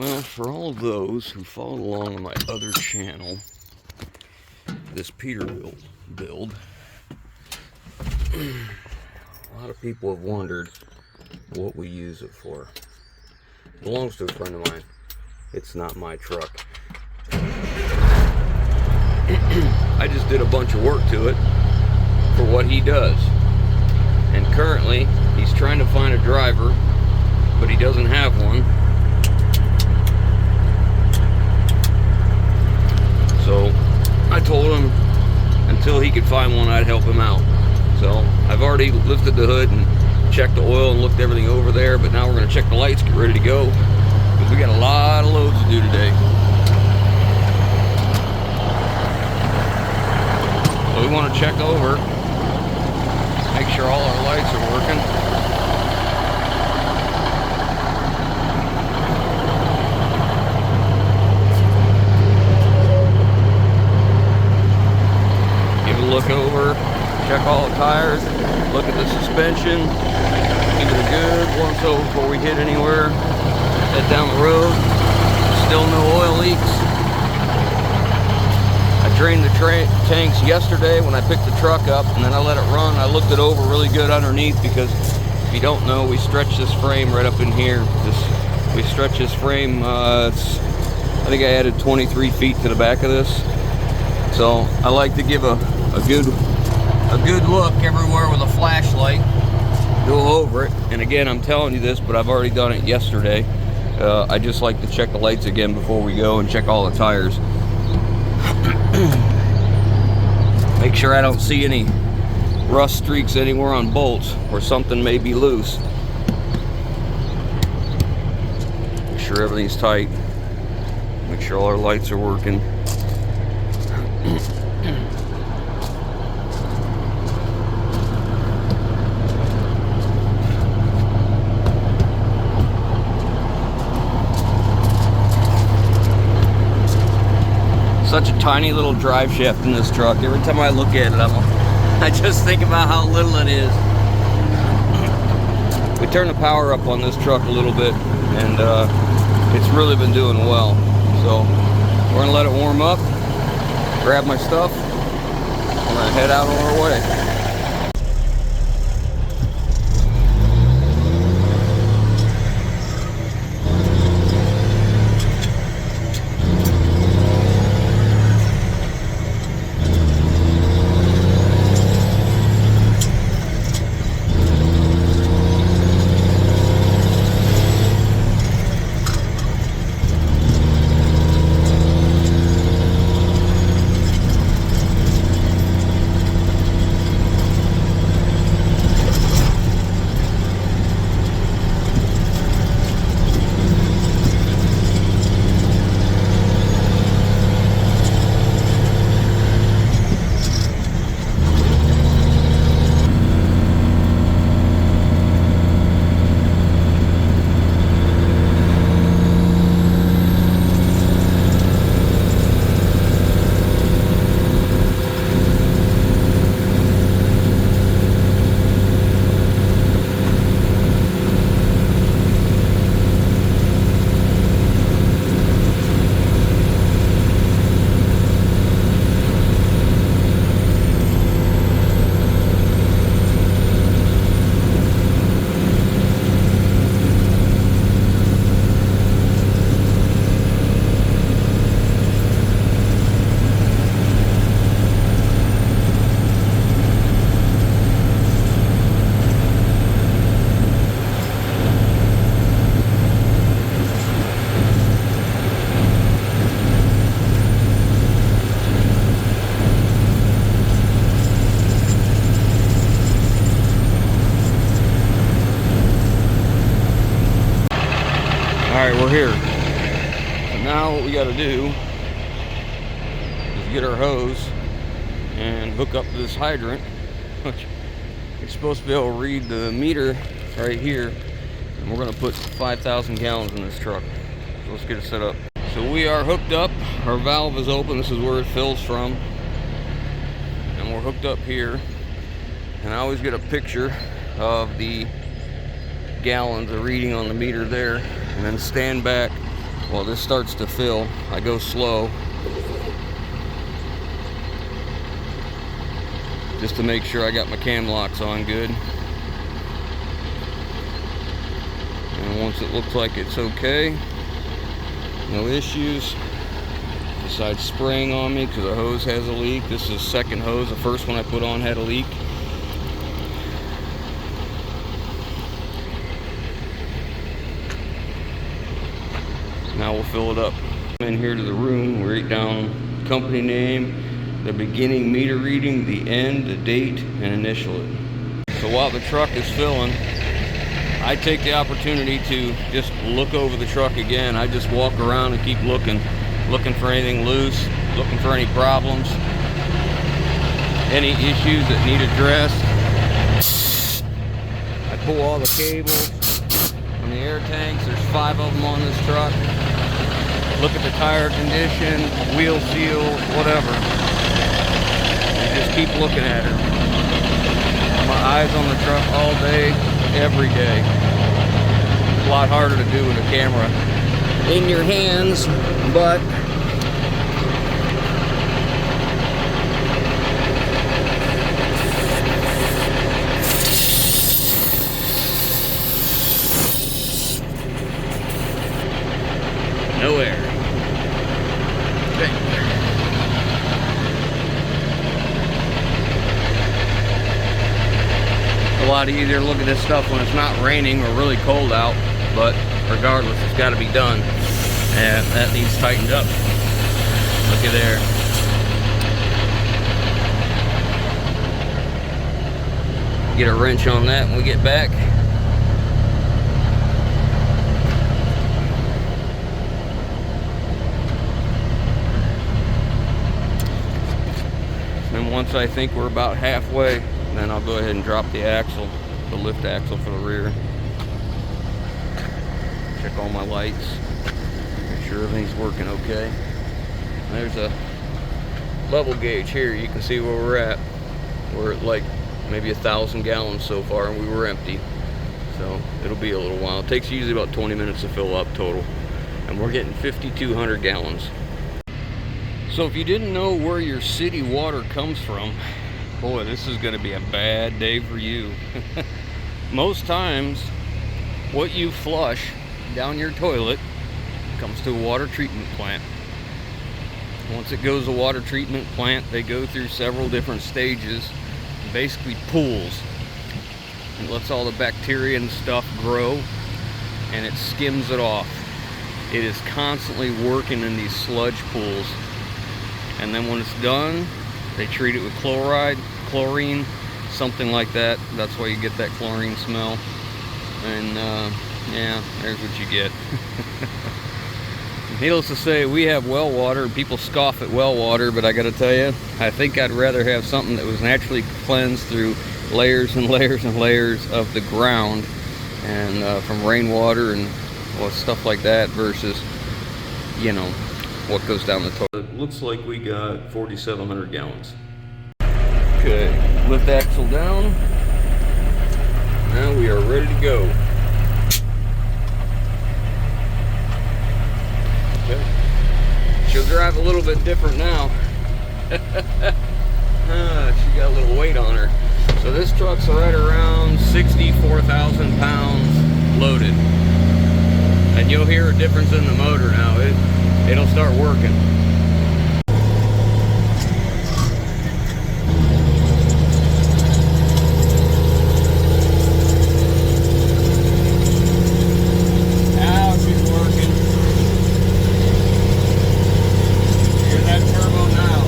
Well, for all those who followed along on my other channel, this Peterbilt build, a lot of people have wondered what we use it for. It belongs to a friend of mine. It's not my truck. I just did a bunch of work to it for what he does. And currently, he's trying to find a driver, but he doesn't have one. So I told him until he could find one, I'd help him out. So I've already lifted the hood and checked the oil and looked everything over there, but now we're going to check the lights, get ready to go, because we got a lot of loads to do today. So we want to check over, make sure all our lights are working. Look over, check all the tires, look at the suspension, give it a good once over before we hit anywhere, head down the road. Still no oil leaks. I drained the tanks yesterday when I picked the truck up, and then I let it run. I looked it over really good underneath, because if you don't know, we stretch this frame right up in here. We stretch this frame, I think I added 23 feet to the back of this. So I like to give a good look everywhere with a flashlight, go over it. And again, I'm telling you this, but I've already done it yesterday. I just like to check the lights again before we go and check all the tires. Make sure I don't see any rust streaks anywhere on bolts or something may be loose. Make sure everything's tight. Make sure all our lights are working. Such a tiny little drive shaft in this truck. Every time I look at it, I just think about how little it is. We turned the power up on this truck a little bit, and it's really been doing well. So we're gonna let it warm up, grab my stuff, we're gonna head out on our way. Alright, we're here. So now what we got to do is get our hose and hook up to this hydrant, which you're supposed to be able to read the meter right here. And we're going to put 5,000 gallons in this truck. So let's get it set up. So we are hooked up. Our valve is open. This is where it fills from. And we're hooked up here. And I always get a picture of the gallons, the reading on the meter there, and then stand back While this starts to fill, I go slow just to make sure I got my cam locks on good. And once it looks like it's okay, no issues, besides spraying on me because the hose has a leak. This is the second hose. The first one I put on had a leak. Now we'll fill it up. In here to the room, we write down company name, the beginning meter reading, the end, the date, and initial it. So while the truck is filling, I take the opportunity to just look over the truck again. I just walk around and keep looking for anything loose, looking for any problems, any issues that need addressed. I pull all the cables from the air tanks. There's 5 of them on this truck. Look at the tire condition, wheel seal, whatever. And just keep looking at it. My eyes on the truck all day, every day. It's a lot harder to do with a camera in your hands, but no air. A lot easier to look at this stuff when it's not raining or really cold out, but regardless, it's got to be done, and that needs tightened up. Look at there. Get a wrench on that when we get back. And once I think we're about halfway, then I'll go ahead and drop the axle, the lift axle for the rear. Check all my lights, make sure everything's working okay. There's a level gauge here. You can see where we're at. We're at like maybe 1,000 gallons so far, and we were empty. So it'll be a little while. It takes usually about 20 minutes to fill up total. And we're getting 5,200 gallons. So if you didn't know where your city water comes from, boy, this is going to be a bad day for you. Most times, what you flush down your toilet comes to a water treatment plant. Once it goes to a water treatment plant, they go through several different stages, basically pools. It lets all the bacteria and stuff grow, and it skims it off. It is constantly working in these sludge pools. And then when it's done, they treat it with chlorine, something like that. That's why you get that chlorine smell. And yeah, there's what you get. Needless to say, we have well water, and people scoff at well water, but I gotta tell you, I think I'd rather have something that was naturally cleansed through layers and layers and layers of the ground, and from rainwater and stuff like that, versus, you know, what goes down the toilet. It looks like we got 4,700 gallons. Okay, lift axle down. Now we are ready to go. Okay. She'll drive a little bit different now. She got a little weight on her. So this truck's right around 64,000 pounds loaded. And you'll hear a difference in the motor now. It'll start working. Now she's working. Hear that turbo now.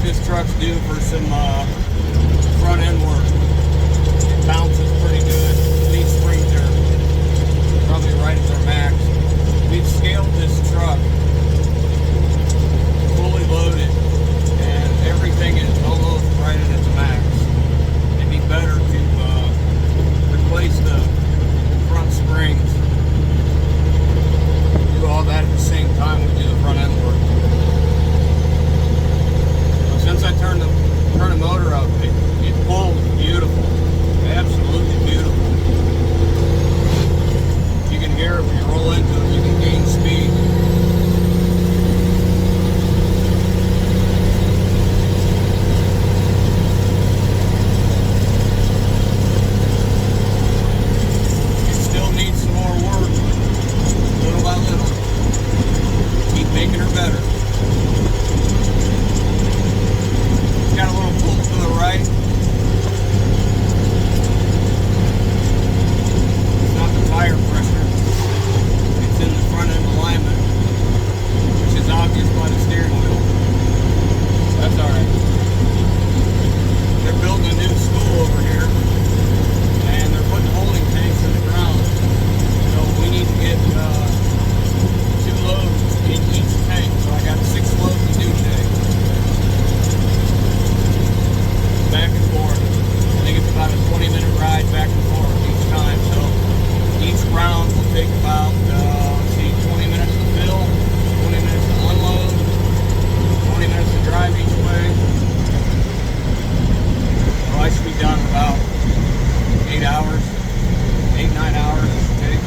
This truck's due for some front end work. It bounces pretty good. These springs are probably right at their max. We've scaled this truck fully loaded, and everything is almost right at its max. It'd be better to replace the front springs here, if you roll into it, you can gain speed. It still needs some more work, little by little. Keep making her better. It's got a little pull to the right. Tire pressure. It's in the front end alignment, which is obvious by the steering wheel. That's alright. They're building a new school over here, and they're putting holding tanks in the ground. So we need to get 2 loads in each tank. So I got 6 loads to do today. Back and forth. I think it's about a 20-minute ride back and forth each time. So each round will take about, 20 minutes to fill, 20 minutes to unload, 20 minutes to drive each way. So I should be done in about 8 hours, 8-9 hours it should take.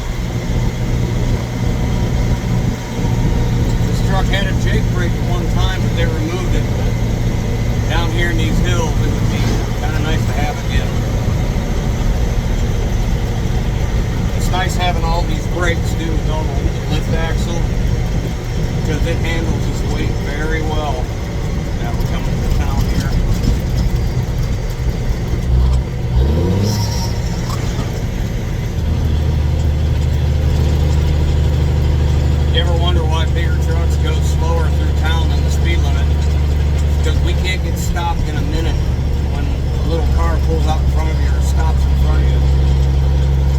This truck had a Jake brake at one time, but they removed it. But down here in these hills, it would be kind of nice to have again. It's nice having all these brakes too with all the lift axle, because it handles this weight very well. Now we're coming to town here. You ever wonder why bigger trucks go slower through town than the speed limit? Because we can't get stopped in a minute when a little car pulls out in front of you or stops in front of you.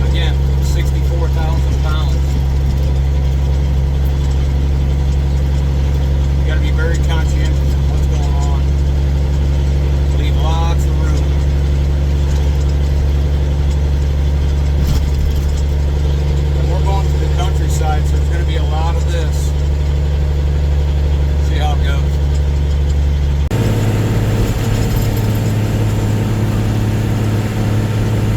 Again, 64,000 pounds. You gotta be very conscientious of what's going on. Leave lots of room. And we're going to the countryside, so there's gonna be a lot of this. See how it goes. 1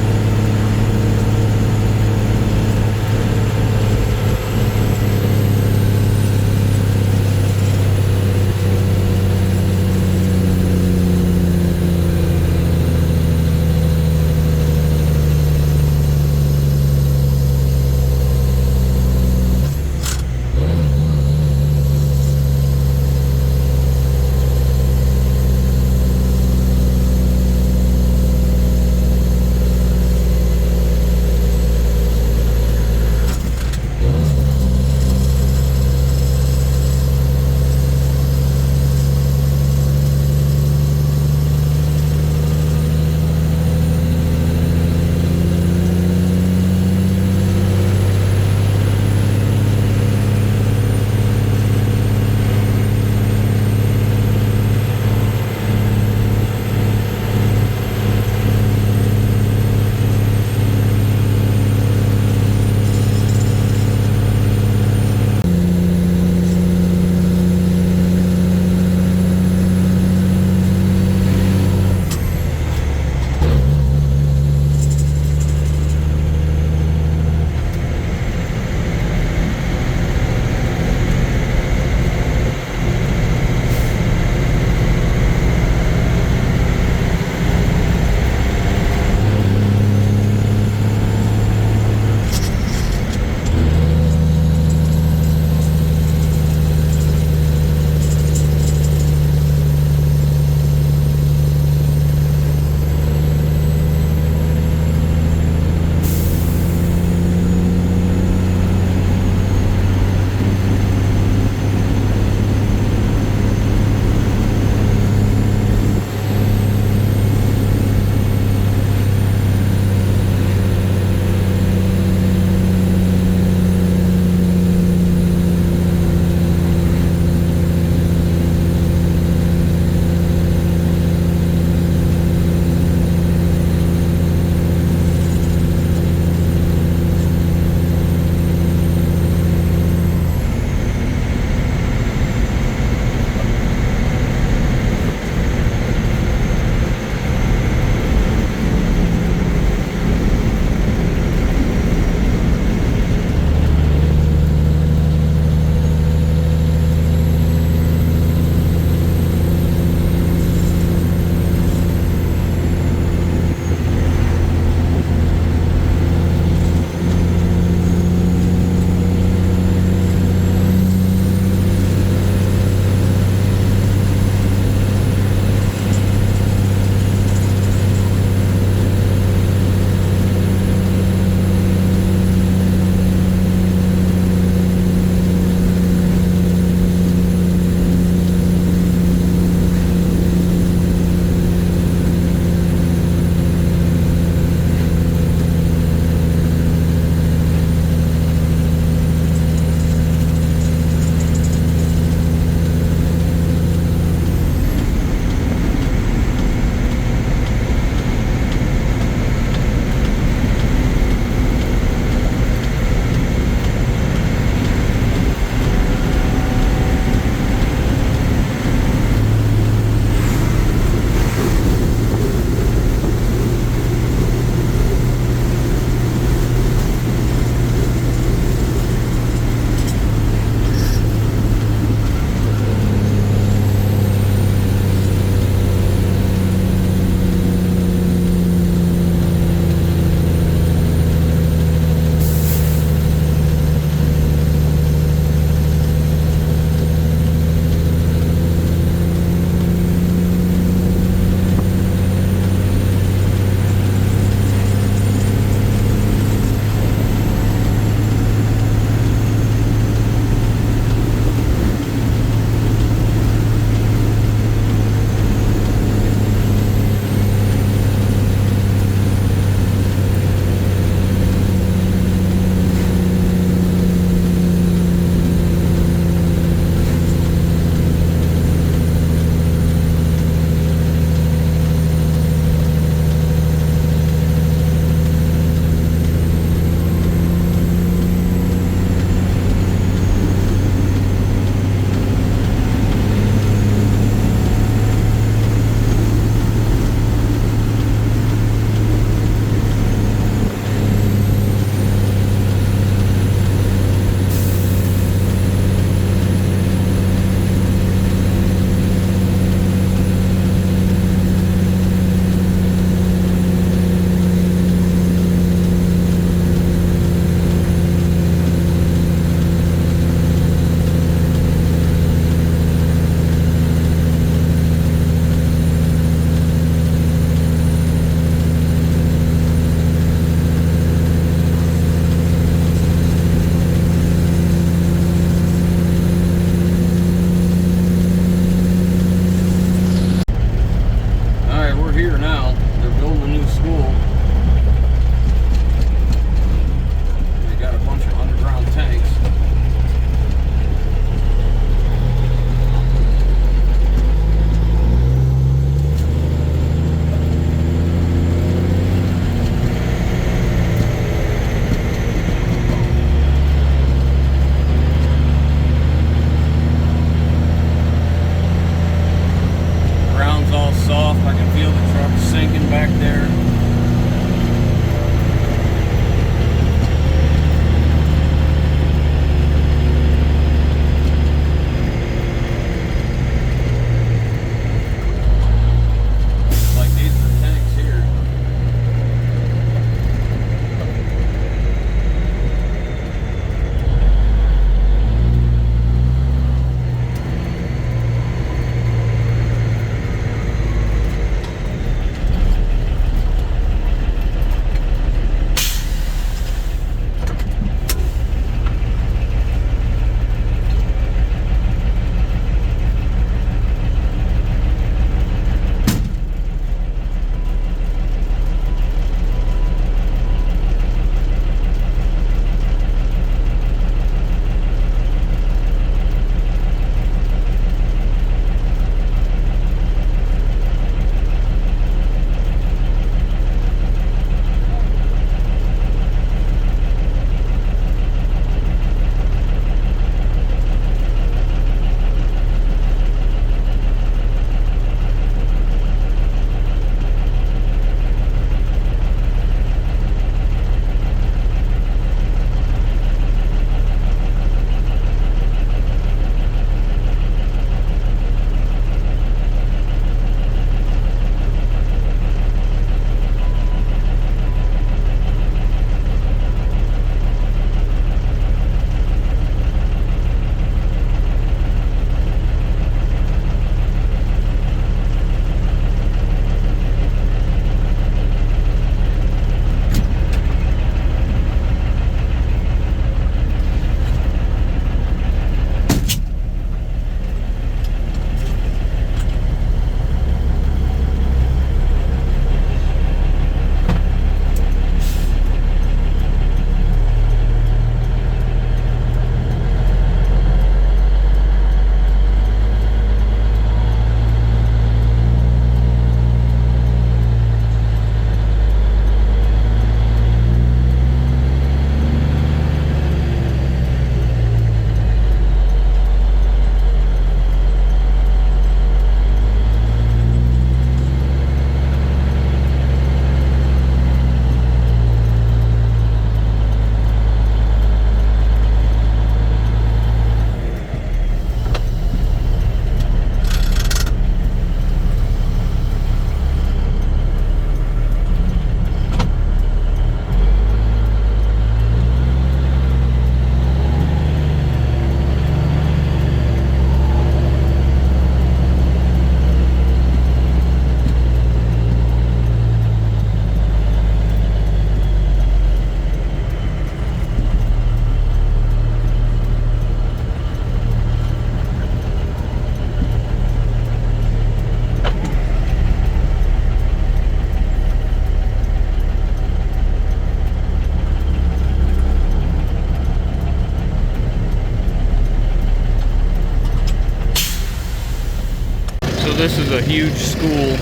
this is a huge school,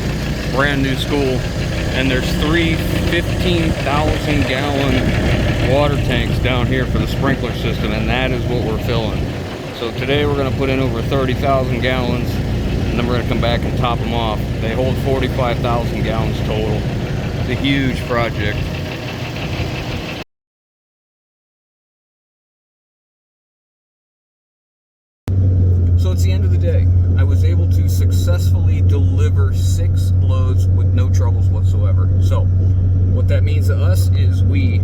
brand new school, and there's 3 15,000 gallon water tanks down here for the sprinkler system, and that is what we're filling. So today we're going to put in over 30,000 gallons, and then we're going to come back and top them off. They hold 45,000 gallons total. It's a huge project. So it's the end of the day. I was able to successfully deliver 6 loads with no troubles whatsoever. So what that means to us is we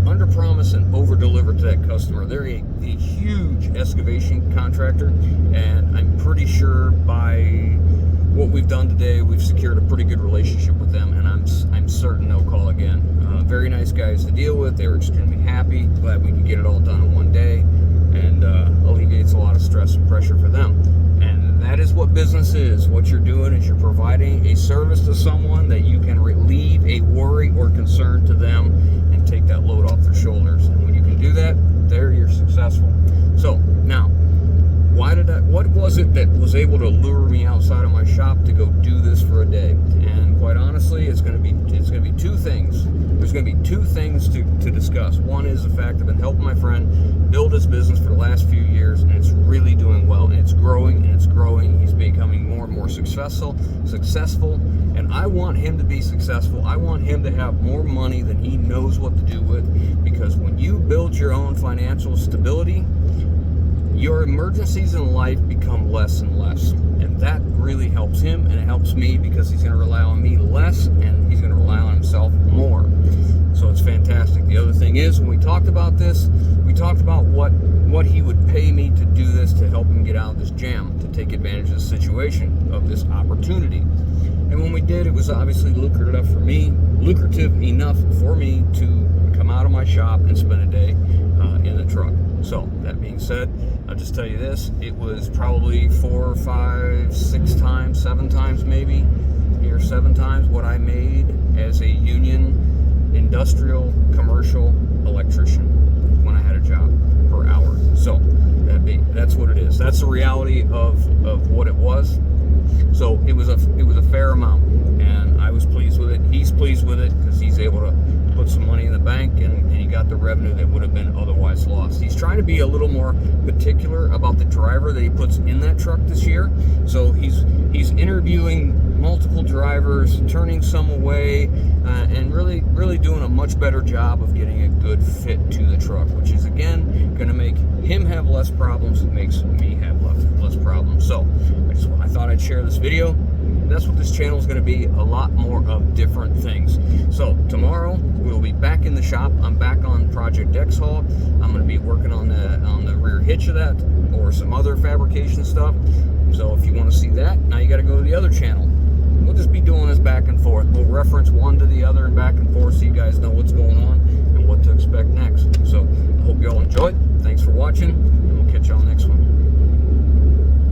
under-promise and over-deliver to that customer. They're a huge excavation contractor, and I'm pretty sure by what we've done today, we've secured a pretty good relationship with them, and I'm certain they'll call again. Very nice guys to deal with. They were extremely happy. Glad we could get it all done in one day, and alleviates a lot of stress and pressure for them. And that is what business is. What you're doing is you're providing a service to someone that you can relieve a worry or concern to them and take that load off their shoulders. And when you can do that, there you're successful. So now, what was it that was able to lure me outside of my shop to go do this for a day? And quite honestly, it's going to be 2 things. There's going to be 2 things to discuss. One is the fact I've been helping my friend build his business for the last few years, and it's really doing well, and it's growing, and it's growing. He's becoming more and more successful, and I want him to be successful. I want him to have more money than he knows what to do with, because when you build your own financial stability, your emergencies in life become less and less, and that really helps him, and it helps me, because he's going to rely on me less, and he's going to rely on himself more. So it's fantastic. The other thing is, when we talked about this, we talked about what he would pay me to do this, to help him get out of this jam, to take advantage of the situation, of this opportunity. And when we did, it was obviously lucrative enough for me to come out of my shop and spend a day in the truck. So that being said, I'll just tell you this: it was probably 4, 5, 6 times, 7 times maybe, here 7 times what I made as a union industrial commercial electrician when I had a job per hour. So that's what it is. That's the reality of what it was. So it was a fair amount, and I was pleased with it. He's pleased with it because he's able to put some money in the bank, and he got the revenue that would have been otherwise lost. He's trying to be a little more particular about the driver that he puts in that truck this year. So he's interviewing multiple drivers, turning some away, and really doing a much better job of getting a good fit to the truck, which is again going to make him have less problems. It makes me have less problems. So I thought I'd share this video. That's what this channel is going to be, a lot more of different things. So tomorrow we'll be back in the shop. I'm back on Project X Haul. I'm going to be working on the rear hitch of that, or some other fabrication stuff. So if you want to see that, now you got to go to the other channel. We'll just be doing this back and forth. We'll reference one to the other and back and forth, so you guys know what's going on and what to expect next. So I hope you all enjoyed. Thanks for watching, and we'll catch y'all next one.